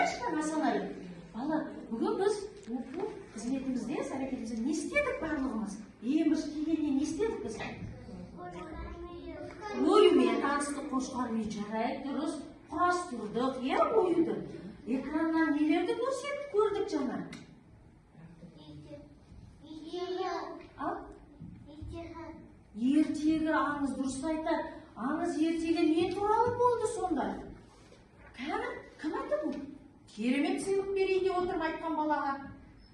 жарайшы масалары. Бала, бүгін біз оқу қызметімізде, әрекетімізде не істедік барлығымыз? Ең бірінші келгенде не істедік біз? Оюмен таныстық қошқармен жарайып дұрыс құрастырдық, оюды. Экраннан нелерді көрдік жаңа? Ертегі аңыз дұрыс айтады. Аңыз ертегі не туралы болды сонда? Кім айтты бұл? Керемет сыйлық берейін деп отырып айтқан балаға.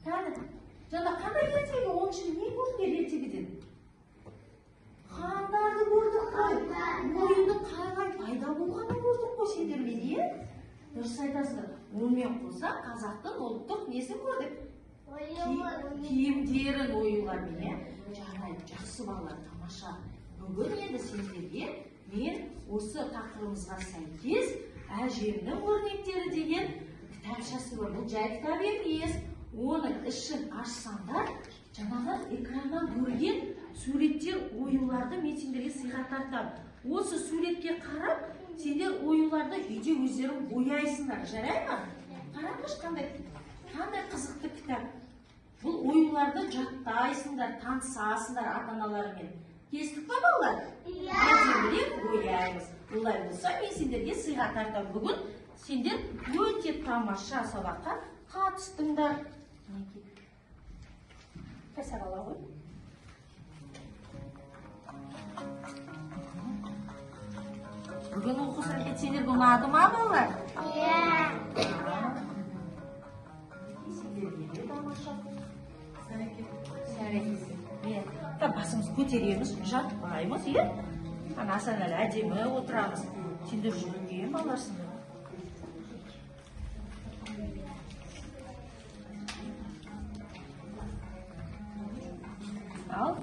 Жаңа қандай ертегі? Оның үшін не көрдіңдер ертегіден? Хандарды көрдік қой. Ойынның қалай пайда болғанын көрдік қой сендермен, дұрыс айтасыздар. Онымен қоса қазақтың ұлттық несін көрдік? Киімдерін оюлармен, жарайды, жақсы балалар, тамаша. Бүгін енді сендерге мен осы тақырыбымызға сәйкес әжемнің өрнектері деген кітапшасы бар. Бұл жай кітап емес. Оның ішін ашсаңдар, жаңағы экраннан көрген суреттер, оюларды мен сендерге сыйға тартамын. Осы суретке қарап, сендер оюларды үйде өздерің бояйсыңдар. Жарай ма? Қараңыз, қандай қызықты кітап. Бұл оюларды жаттайсыңдар, танысасыңдар ата-аналарымен. Келістік па балалар? Әдемілеп бояймыз. Олай болса, мен сендерге сыйға тартамын. Бүгін сендер өте тамаша сабаққа қатыстыңдар. Қайса бала ғой? Бүгін оқу сәлкет сендерге ұнады ма балалар? Сендерге де тамаша сәрекет. Басымыз көтереміз, жатпаймыз, асан әлі әдемі отырамыз. Сендер жүрген баларсыңдар. Ал,